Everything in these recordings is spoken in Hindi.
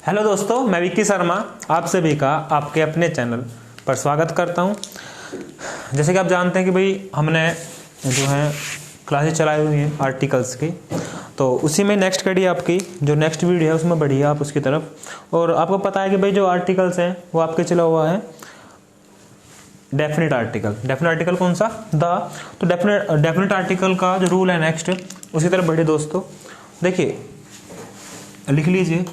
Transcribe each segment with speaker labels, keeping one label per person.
Speaker 1: हेलो दोस्तों, मैं विक्की शर्मा आप सभी का आपके अपने चैनल पर स्वागत करता हूं। जैसे कि आप जानते हैं कि भाई हमने जो है क्लासेस चलाई हुई हैं आर्टिकल्स की, तो उसी में नेक्स्ट कड़ी आपकी जो नेक्स्ट वीडियो है उसमें बढ़िए आप उसकी तरफ। और आपको पता है कि भाई जो आर्टिकल्स हैं वो आपके चला हुआ है डेफिनेट आर्टिकल। डेफिनेट आर्टिकल कौन सा? द। तो डेफिनेट आर्टिकल का जो रूल है नेक्स्ट उसी तरफ बढ़िए दोस्तों। देखिए लिख लीजिए,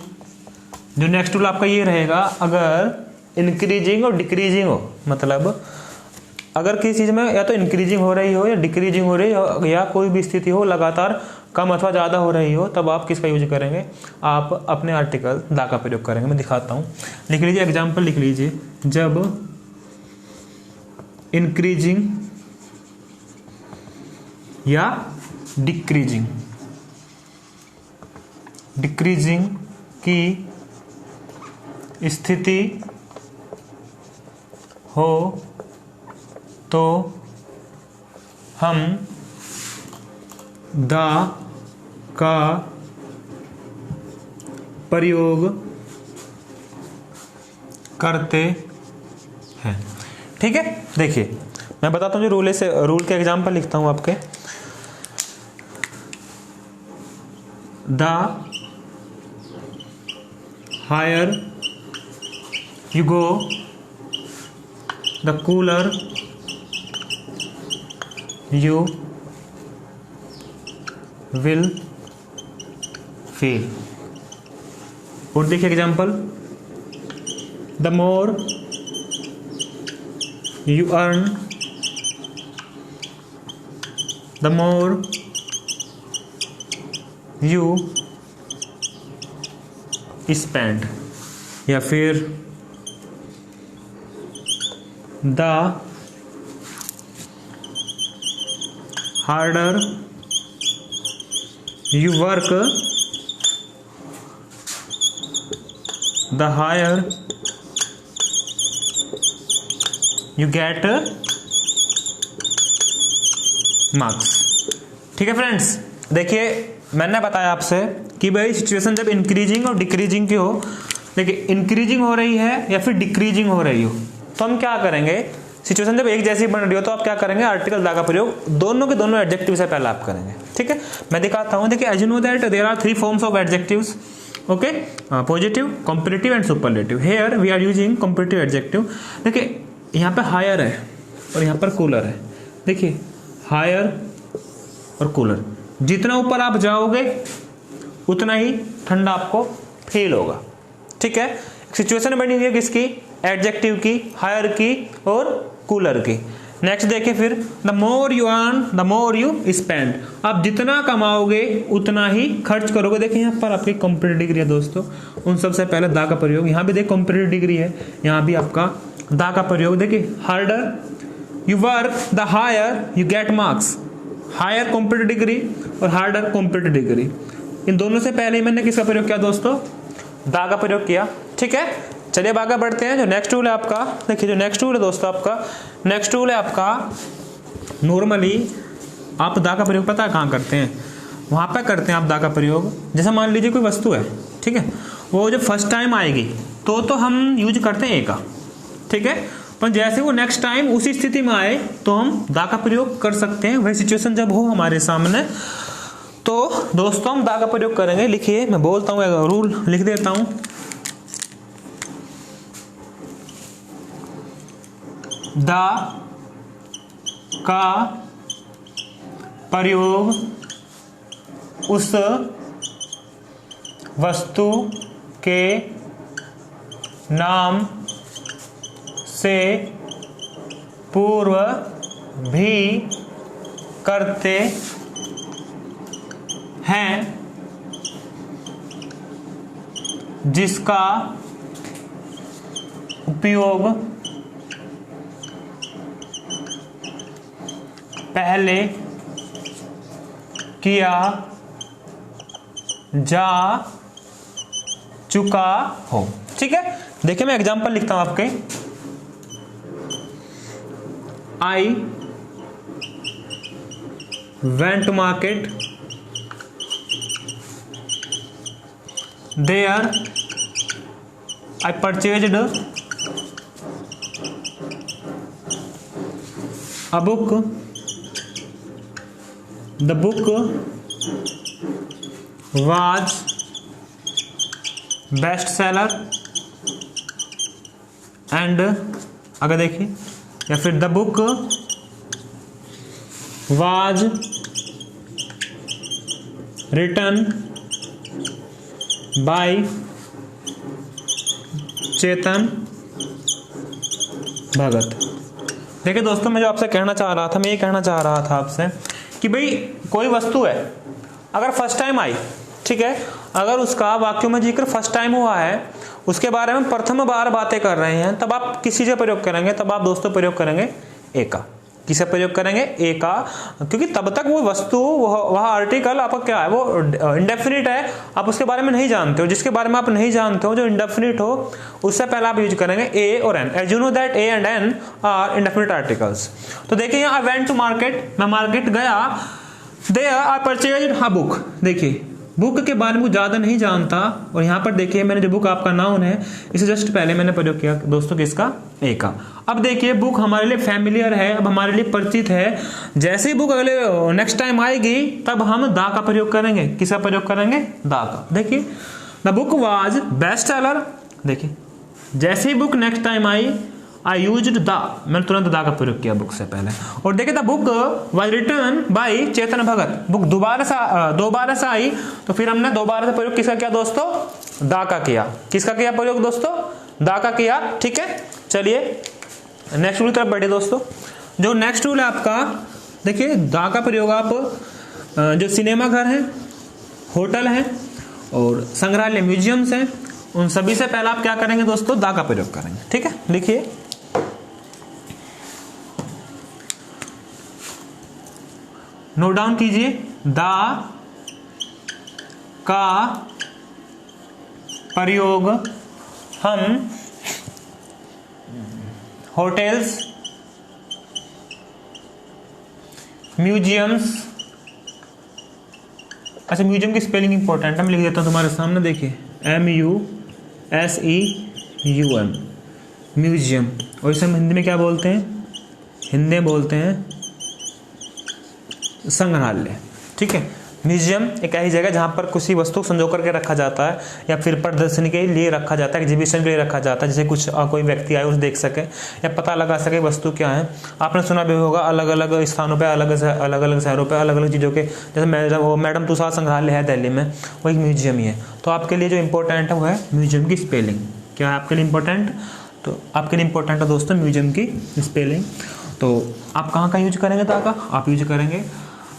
Speaker 1: जो नेक्स्ट रूल आपका ये रहेगा, अगर इंक्रीजिंग और डिक्रीजिंग हो, मतलब अगर किसी चीज में या तो इंक्रीजिंग हो रही हो या डिक्रीजिंग हो रही हो या कोई भी स्थिति हो लगातार कम अथवा ज़्यादा हो रही हो, तब आप किसका यूज करेंगे? आप अपने आर्टिकल द का प्रयोग करेंगे। मैं दिखाता हूँ, लिख लीजिए, एग्जाम्पल लिख लीजिए। जब इंक्रीजिंग या डिक्रीजिंग की स्थिति हो तो हम द का प्रयोग करते हैं। ठीक है, देखिए मैं बताता हूँ, जो रूल के एग्जाम्पल लिखता हूँ आपके। The higher you go, the cooler you will feel। और देखिए example, the more you earn, the more you spend। या फिर the harder you work, the higher you get marks। ठीक है फ्रेंड्स, देखिए मैंने बताया आपसे कि भाई सिचुएशन जब इंक्रीजिंग और डिक्रीजिंग की हो, देखिए इंक्रीजिंग हो रही है या फिर डिक्रीजिंग हो रही हो, तो हम क्या करेंगे? सिचुएशन जब एक जैसी बन रही हो तो आप क्या करेंगे? आर्टिकल द का प्रयोग दोनों के दोनों एडजेक्टिव से पहले आप करेंगे। ठीक है, मैं दिखाता हूं। देखिए, as you know that there are 3 forms of adjectives, okay, positive, comparative and superlative. Here we are using comparative adjective. देखिए यहाँ पे हायर है और यहाँ पर कूलर है। देखिए हायर और कूलर, जितना ऊपर आप जाओगे उतना ही ठंडा आपको फील होगा। ठीक है, सिचुएशन बनी हुई है किसकी? एडजेक्टिव की, हायर की और कूलर की। नेक्स्ट देखिए फिर, the more you earn the more you spend. आप जितना कमाओगे उतना ही खर्च करोगे। देखिए यहाँ पर आपकी कंपैरेटिव डिग्री है दोस्तों, उन सबसे पहले द का प्रयोग। यहाँ भी देखिए कंपैरेटिव डिग्री है, यहाँ भी आपका द का प्रयोग। देखिए harder you work the higher you get marks. Higher comparative degree और हार्डर कंपैरेटिव डिग्री, इन दोनों से पहले मैंने किसका प्रयोग किया दोस्तों? द का प्रयोग किया। ठीक है, चलिए अब आगे बढ़ते हैं। जो नेक्स्ट रूल है आपका, देखिए जो नेक्स्ट रूल है दोस्तों आपका, नेक्स्ट रूल है आपका, नॉर्मली आप द का प्रयोग पता है कहाँ करते हैं? वहाँ पे करते हैं आप द का प्रयोग। जैसे मान लीजिए कोई वस्तु है, ठीक है, वो जब फर्स्ट टाइम आएगी तो हम यूज करते हैं ए का। ठीक है, पर जैसे वो नेक्स्ट टाइम उसी स्थिति में आए तो हम द का प्रयोग कर सकते हैं। वही सिचुएशन जब हो हमारे सामने तो दोस्तों हम द का प्रयोग करेंगे। लिखिए, मैं बोलता हूँ, रूल लिख देता हूँ। द का प्रयोग उस वस्तु के नाम से पूर्व भी करते हैं जिसका उपयोग पहले किया जा चुका हो। ठीक है, देखिए मैं एग्जांपल लिखता हूं आपके। I went to market. There I purchased a book, the book was best seller and, अगर देखिए, या फिर the book was written by Chetan Bhagat. देखिए दोस्तों, मैं जो आपसे कहना चाह रहा था, मैं ये कहना चाह रहा था आपसे कि भाई कोई वस्तु है अगर फर्स्ट टाइम आई, ठीक है, अगर उसका वाक्यों में जिक्र फर्स्ट टाइम हुआ है, उसके बारे में प्रथम बार बातें कर रहे हैं, तब आप किस चीज़ का प्रयोग करेंगे? तब आप दोस्तों प्रयोग करेंगे ए का। किसे प्रयोग करेंगे? ए का, क्योंकि तब तक वो वस्तु, वह आर्टिकल आपका क्या है, वो इंडेफिनिट है, आप उसके बारे में नहीं जानते हो। जिसके बारे में आप नहीं जानते हो, जो इंडेफिनिट हो, उससे पहले आप यूज करेंगे ए और an. As you know that a and an are indefinite articles. तो देखिए यहाँ आई वेंट टू मार्केट, मैं मार्केट गया, there I purchased a book. देखिए बुक के बारे में कुछ ज़्यादा नहीं जानता, और यहाँ पर देखिए मैंने जो बुक आपका नाउन है, इसे जस्ट पहले मैंने प्रयोग किया दोस्तों किसका? ए का। अब देखिए बुक हमारे लिए फैमिलियर है, अब हमारे लिए परिचित है। जैसे ही बुक अगले नेक्स्ट टाइम आएगी, तब हम दा का प्रयोग करेंगे। किसका प्रयोग करेंगे? दा का। देखिए the book was best seller. देखिए जैसे ही बुक नेक्स्ट टाइम आई, आई यूज्ड द, मैंने तुरंत दा का प्रयोग किया बुक से पहले। और देखिए the book was written by Chetan Bhagat. Book दोबारा से आई, तो फिर हमने दोबारा से प्रयोग किसका किया दोस्तों? दा का किया। किसका किया प्रयोग दोस्तों? दा का किया। ठीक है, चलिए नेक्स्ट रूल की तरफ बढ़े दोस्तों। जो नेक्स्ट रूल है आपका, देखिए दा का प्रयोग आप जो सिनेमा घर है, होटल है और संग्रहालय म्यूजियम्स हैं, उन सभी से पहले आप क्या करेंगे दोस्तों? दा का प्रयोग करेंगे। ठीक है, लिखिए नोट डाउन कीजिए, दा का प्रयोग हम होटल्स, म्यूजियम्स, अच्छा म्यूजियम की स्पेलिंग इंपॉर्टेंट है, मैं लिख देता हूं तुम्हारे सामने। देखिए MUSEUM, म्यूजियम। और इसे हम हिंदी में क्या बोलते हैं? हिंदी में बोलते हैं संग्रहालय। ठीक है, म्यूजियम एक ऐसी जगह जहाँ पर किसी वस्तु को संजो करके रखा जाता है, या फिर प्रदर्शनी के लिए रखा जाता है, एग्जीबिशन के लिए रखा जाता है, जैसे कुछ कोई व्यक्ति आए उसे देख सके या पता लगा सके वस्तु क्या है। आपने सुना भी होगा अलग अलग स्थानों पे, अलग अलग शहरों पे अलग अलग चीज़ों के, जैसे मैडम तुषार संग्रहालय है दिल्ली में, वो एक म्यूजियम ही है। तो आपके लिए जो इंपॉर्टेंट है वो है म्यूजियम की स्पेलिंग। क्या है आपके लिए इंपॉर्टेंट? तो आपके लिए इंपॉर्टेंट है दोस्तों म्यूजियम की स्पेलिंग। तो आप कहाँ का यूज करेंगे दा का? आप यूज करेंगे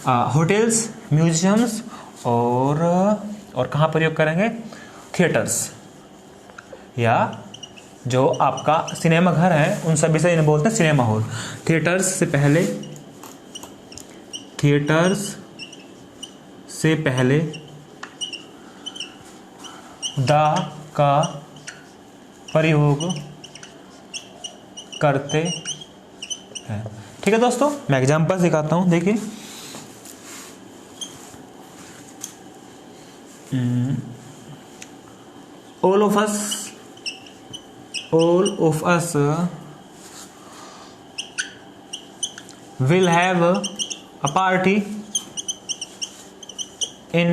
Speaker 1: होटल्स, म्यूजियम्स और कहाँ प्रयोग करेंगे? थिएटर्स, या जो आपका सिनेमा घर है उन सभी से इन्हें बोलते हैं सिनेमा हॉल। थिएटर्स से पहले दा का प्रयोग करते हैं। ठीक है दोस्तों, मैं एग्जाम्पल दिखाता हूँ। देखिए all of us will have a party in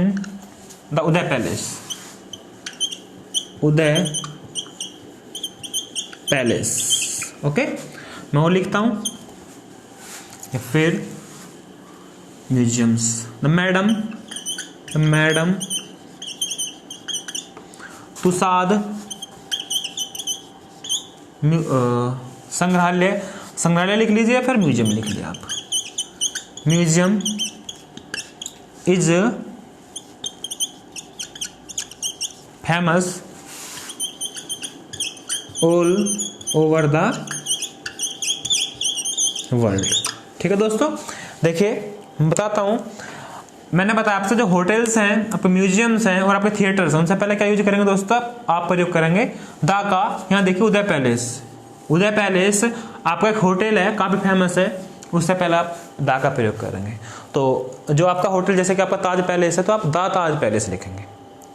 Speaker 1: the Uday Palace. Uday palace. Okay, मैं वो लिखता हूं, या फिर म्यूजियम्स। द मैडम तुषाद संग्रहालय लिख लीजिए, या फिर म्यूजियम लिख लीजिए आप। Museum is famous all over the world. ठीक है दोस्तों, देखिए मैं बताता हूं, मैंने बताया आपसे जो होटल्स हैं, आपके म्यूजियम्स हैं और आपके थिएटर्स हैं, उनसे पहले क्या यूज करेंगे दोस्तों? आप प्रयोग करेंगे दा का। यहाँ देखिए उदय पैलेस आपका एक होटल है, काफी फेमस है, उससे पहले आप दा का प्रयोग करेंगे। तो जो आपका होटल, जैसे कि आपका ताज पैलेस है, तो आप दा ताज पैलेस लिखेंगे।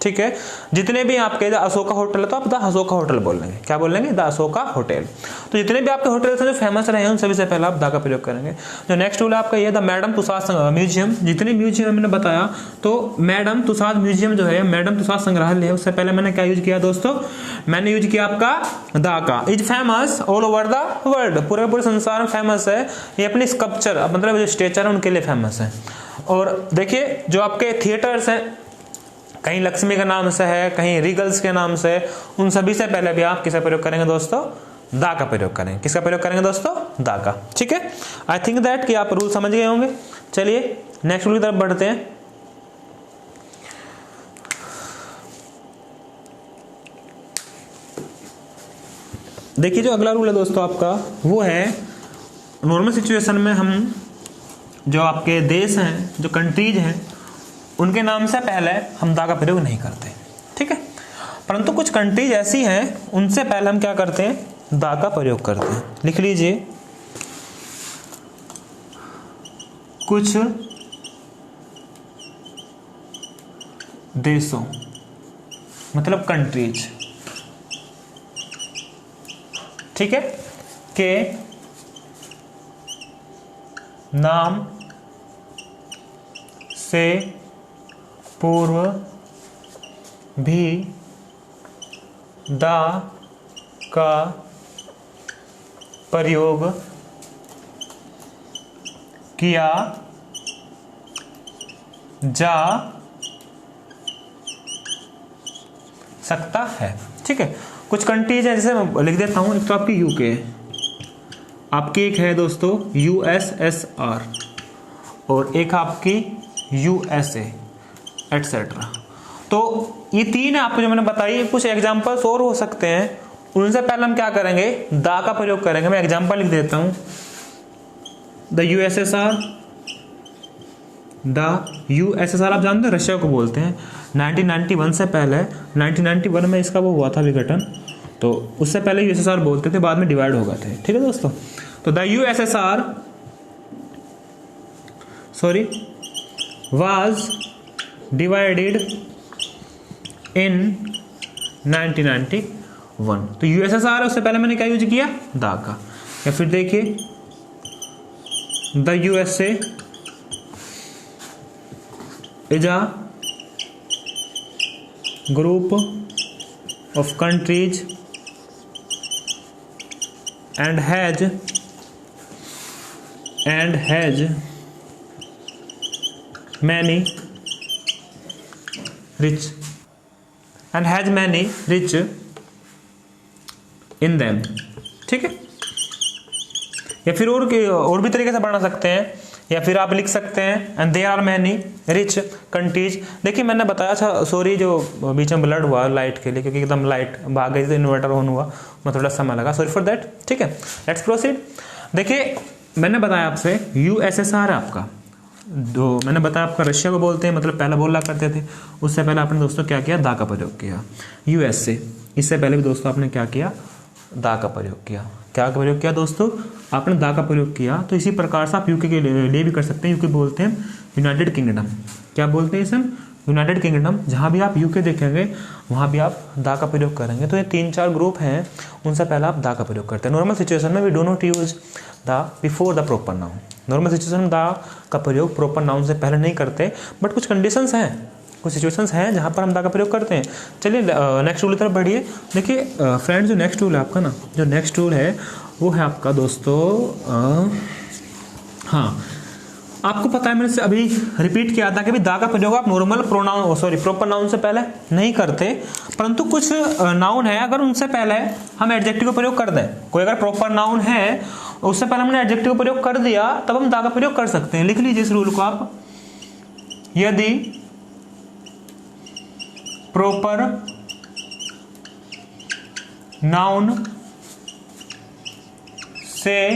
Speaker 1: ठीक ठीक है। जितने भी आपके द अशोका होटल है तो आप द अशोका होटल बोल लेंगे, क्या बोल लेंगे, द अशोका होटल। तो जितने भी आपके होटल्स हैं जो फेमस रहे हैं उन सभी से पहले आप द का प्रयोग करेंगे। जो नेक्स्ट टूल आपका ये द मैडम तुसाद म्यूजियम। जितने म्यूजियम मैंने बताया तो मैडम तुसाद म्यूजियम जो है, मैडम तुसाद संग्रहालय है, उससे पहले मैंने क्या यूज किया दोस्तों, मैंने यूज किया आपका द का। Is famous all over the world, पूरे पूरे संसार में फेमस है। ये अपनी स्कल्पचर मतलब जो स्टेचर है उनके लिए फेमस है। और देखिए जो आपके थिएटर्स हैं, कहीं लक्ष्मी के नाम से है, कहीं रीगल्स के नाम से, उन सभी से पहले भी आप किसका प्रयोग करेंगे दोस्तों, दा का प्रयोग करेंगे। किसका प्रयोग करेंगे दोस्तों, दा का। ठीक है, आई थिंक दैट कि आप रूल समझ गए होंगे। चलिए नेक्स्ट रूल की तरफ बढ़ते हैं। देखिए जो अगला रूल है दोस्तों आपका वो है, नॉर्मल सिचुएशन में हम जो आपके देश हैं, जो कंट्रीज हैं, उनके नाम से पहले हम दा का प्रयोग नहीं करते, ठीक है। परंतु कुछ कंट्रीज ऐसी हैं उनसे पहले हम क्या करते हैं, दा का प्रयोग करते हैं। लिख लीजिए, कुछ देशों मतलब कंट्रीज, ठीक है, के नाम से पूर्व भी दा का प्रयोग किया जा सकता है, ठीक है। कुछ कंट्रीज है, जैसे मैं लिख देता हूं, एक तो आपकी यूके, आपकी एक है दोस्तों यूएसएसआर, और एक आपकी यूएसए एटसेट्रा। तो ये तीन है आपको जो मैंने बताई। कुछ एग्जांपल्स और हो सकते हैं, उनसे पहले हम क्या करेंगे, दा का प्रयोग करेंगे। मैं एग्जांपल लिख देता हूं, द यूएसएसआर, द यूएसएसआर आप जानते हैं रशिया को बोलते हैं। 1991 से पहले, 1991 में इसका वो हुआ था विघटन, तो उससे पहले यूएसएसआर बोलते थे, बाद में डिवाइड हो गए थे, ठीक है दोस्तों। तो the USSR was divided in 1991। तो यूएसएसआर उससे पहले मैंने क्या यूज किया, दा का। या फिर देखिए, the USA is a group of countries and has many rich in them, ठीक है। या फिर और भी तरीके से बना सकते हैं, या फिर आप लिख सकते हैं and there are many rich countries. देखिए मैंने बताया था, सॉरी जो बीच में ब्लड हुआ लाइट के लिए, क्योंकि एकदम लाइट भाग गई थी, इन्वर्टर ऑन हुआ, मैं थोड़ा समय लगा, सॉरी फॉर दैट, ठीक है। Let's proceed. देखिए मैंने बताया आपसे यूएसएसआर है आपका, दो मैंने बताया आपका रशिया को बोलते हैं, मतलब पहले बोला करते थे। उससे पहले आपने दोस्तों क्या किया, दा का प्रयोग किया। यूएसए, इससे पहले भी दोस्तों आपने क्या किया, दा का प्रयोग किया। क्या का प्रयोग किया दोस्तों, आपने दा का प्रयोग किया। तो इसी प्रकार से आप यूके के लिए भी कर सकते हैं। यूके बोलते हैं यूनाइटेड किंगडम, क्या बोलते हैं इसे, यूनाइटेड किंगडम। जहाँ भी आप यूके देखेंगे वहाँ भी आप दा का प्रयोग करेंगे। तो ये 3-4 ग्रुप हैं, उनसे पहले आप दा का प्रयोग करते हैं। नॉर्मल सिचुएशन में वी डू नॉट यूज दा before the proper noun. Normal situation में दा का प्रयोग प्रॉपर नाउन से पहले नहीं करते, बट कुछ कंडीशंस हैं, कुछ सिचुएशंस हैं जहाँ पर हम दा का प्रयोग करते हैं। चलिए नेक्स्ट रूल की तरफ बढ़िए। देखिए फ्रेंड्स, जो नेक्स्ट रूल है आपका ना, जो नेक्स्ट रूल है वो है आपका दोस्तों, हाँ आपको पता है, मैंने से अभी रिपीट किया था कि भी दा का प्रयोग आप नॉर्मल प्रोनाउन प्रॉपर नाउन से पहले नहीं करते, परंतु कुछ नाउन है अगर उनसे पहले हम एडजेक्टिव का प्रयोग कर दें, कोई अगर प्रॉपर नाउन है उससे पहले हमने एडजेक्टिव का प्रयोग कर दिया, तब हम दा का प्रयोग कर सकते हैं। लिख लीजिए इस रूल को आप, यदि प्रॉपर नाउन से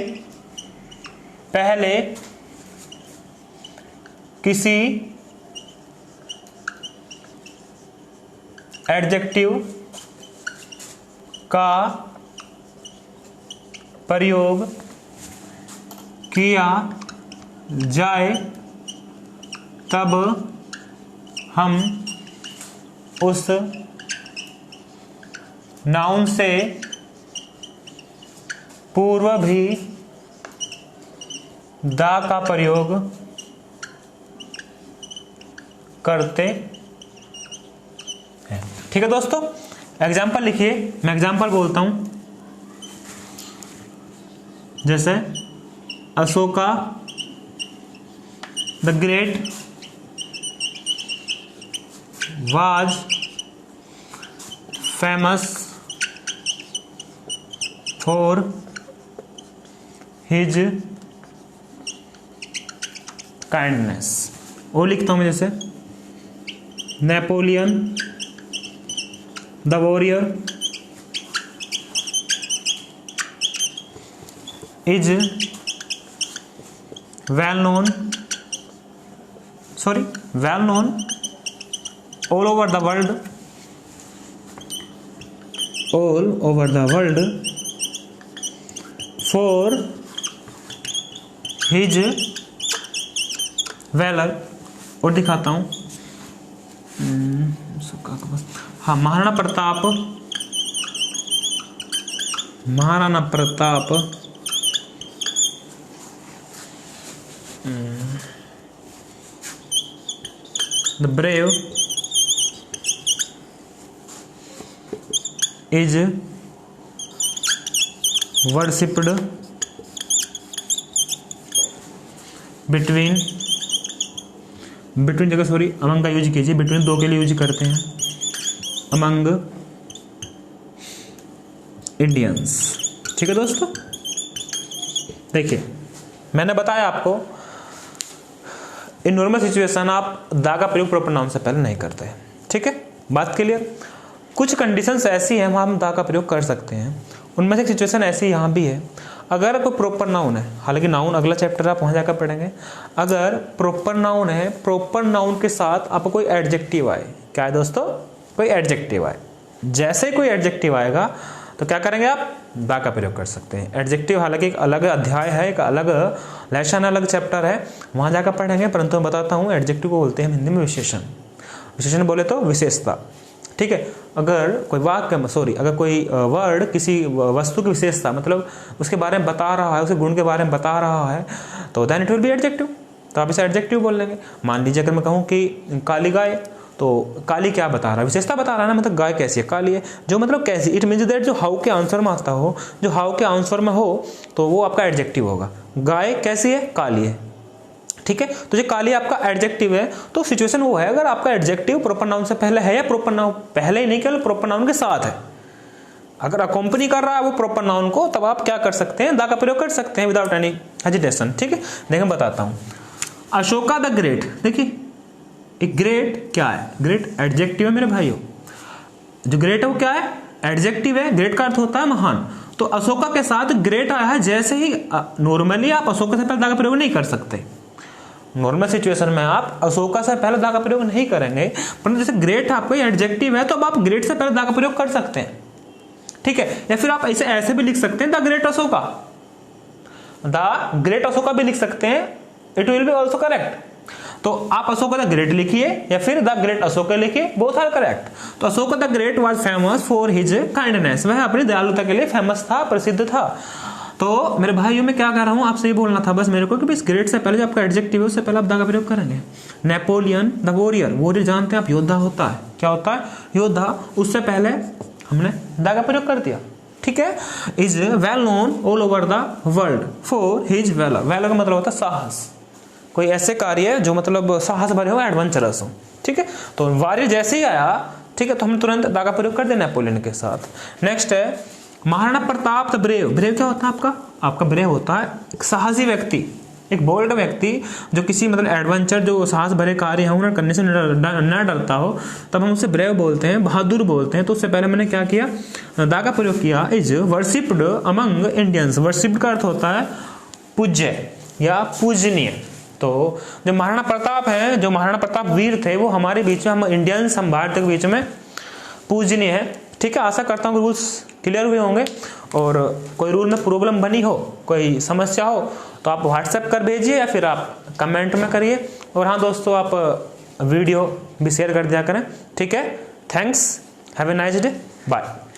Speaker 1: पहले किसी एडजेक्टिव का प्रयोग किया जाए तब हम उस नाउन से पूर्व भी दा का प्रयोग करते हैं। ठीक है दोस्तों, एग्जाम्पल लिखिए, मैं एग्जाम्पल बोलता हूं, जैसे Ashoka the great was famous for his kindness. वो लिखता हूं मैं, जैसे Napoleon the warrior is well known all over the world for his valor। और दिखाता हूं, हाँ, Maharana Pratap the brave is worshipped between जगह सॉरी अमंग का यूज कीजिए, बिटवीन दो के लिए यूज करते हैं, अमंग इंडियंस। ठीक है दोस्तों, देखिए मैंने बताया आपको इन नॉर्मल सिचुएशन आप दा का प्रयोग प्रॉपर नाउन से पहले नहीं करते हैं। ठीक है, बात क्लियर। कुछ कंडीशंस ऐसी हैं वहाँ हम दा का प्रयोग कर सकते हैं, उनमें से एक सिचुएशन ऐसी यहाँ भी है। अगर कोई प्रॉपर नाउन है, हालांकि नाउन अगला चैप्टर आप वहाँ जाकर पढ़ेंगे, अगर प्रॉपर नाउन है, प्रॉपर नाउन के साथ आपको कोई एडजेक्टिव आए, क्या है दोस्तों, कोई एडजेक्टिव आए, जैसे कोई एडजेक्टिव आएगा तो क्या करेंगे आप, दा का प्रयोग कर सकते हैं। एडजेक्टिव हालांकि एक अलग अध्याय है, एक अलग लेसन, अलग चैप्टर है, वहाँ जाकर पढ़ेंगे, परंतु मैं बताता हूँ एडजेक्टिव को बोलते हैं हिंदी में विशेषण। विशेषण बोले तो विशेषता। ठीक है, अगर कोई वाक्य अगर कोई वर्ड किसी वस्तु की विशेषता मतलब उसके बारे में बता रहा है, उसके गुण के बारे में बता रहा है, तो then it will be adjective, तो आप इसे एडजेक्टिव बोल लेंगे। मान लीजिए अगर मैं कहूँ कि काली गाय, तो काली क्या बता रहा है, विशेषता बता रहा है ना, मतलब गाय कैसी है, काली है, जो मतलब कैसी, इट मीन्स दैट जो हाउ के आंसर में आता हो, जो हाउ के आंसर में हो तो वो आपका एडजेक्टिव होगा। गाय कैसी है, काली है। ठीक है, तो जो काली आपका एडजेक्टिव है, तो सिचुएशन वो है अगर आपका एडजेक्टिव प्रॉपर नाउन से पहले है या प्रॉपर नाउन पहले ही नहीं, केवल प्रॉपर नाउन के साथ है, अगर अकम्पनी कर रहा है वो प्रॉपर नाउन को, तब आप क्या कर सकते हैं, दा का प्रयोग कर सकते हैं विदाउट एनी हेजिटेशन। ठीक है, देखिए बताता हूं, अशोका द ग्रेट, देखिए एक ग्रेट क्या है, ग्रेट एडजेक्टिव है मेरे भाइयों, जो ग्रेट है वो क्या है, एडजेक्टिव है, ग्रेट का अर्थ होता है महान, तो अशोका के साथ ग्रेट आया है, जैसे ही नॉर्मली आप अशोका से पहले दा का प्रयोग नहीं कर सकते, नॉर्मल सिचुएशन में आप अशोका से पहले दा का प्रयोग नहीं करेंगे, परंतु जैसे ग्रेट आपका एडजेक्टिव है तो अब आप ग्रेट से पहले दा का प्रयोग कर सकते हैं। ठीक है, या फिर आप ऐसे भी लिख सकते हैं the great Ashoka, the great Ashoka भी लिख सकते हैं, it will B also correct. तो आप अशोका द ग्रेट लिखिए या फिर द ग्रेट अशोका लिखिए, बोथ आर करेक्ट। तो Ashoka the great was famous for his kindness, वह अपनी दयालुता के लिए फेमस था, प्रसिद्ध था। तो मेरे भाइयों में क्या कह रहा हूं, आपसे ये बोलना था बस मेरे को कि इस ग्रेट से पहले जो आपका एडजेक्टिव है उससे पहले आप दा का प्रयोग करेंगे। नेपोलियन द वॉरियर, वॉरियर जानते हैं आप, योद्धा होता है, क्या होता है, योद्धा, उससे पहले हमने दा का प्रयोग कर दिया। ठीक है, is well known all over the world for his valour, valour का मतलब होता है साहस, कोई ऐसे कार्य जो मतलब साहस भरे हो, एडवेंचरस हो। ठीक है, तो वॉरियर जैसे ही आया, ठीक है, तो हमने तुरंत दा का प्रयोग कर दिया नेपोलियन के साथ। नेक्स्ट है Maharana Pratap the brave, brave क्या होता है आपका ब्रेव होता है एक साहसी व्यक्ति, एक बोल्ड व्यक्ति जो किसी मतलब एडवेंचर, जो साहस भरे कार्य है उन्हें करने से न डरता हो, तब हम उसे ब्रेव बोलते हैं, बहादुर बोलते हैं। तो उससे पहले मैंने क्या किया, दा का प्रयोग किया। Is worshipped among Indians, worshipped का अर्थ होता है पूज्य या पूजनीय। तो जो महाराणा प्रताप है, जो महाराणा प्रताप वीर थे, वो हमारे बीच में, हम इंडियंस, हम भारतीय के बीच में पूजनीय है। ठीक है, आशा करता हूँ कि रूल्स क्लियर हुए होंगे, और कोई रूल में प्रॉब्लम बनी हो, कोई समस्या हो तो आप व्हाट्सएप कर भेजिए या फिर आप कमेंट में करिए। और हाँ दोस्तों, आप वीडियो भी शेयर कर दिया करें। ठीक है, thanks, have a nice day, bye.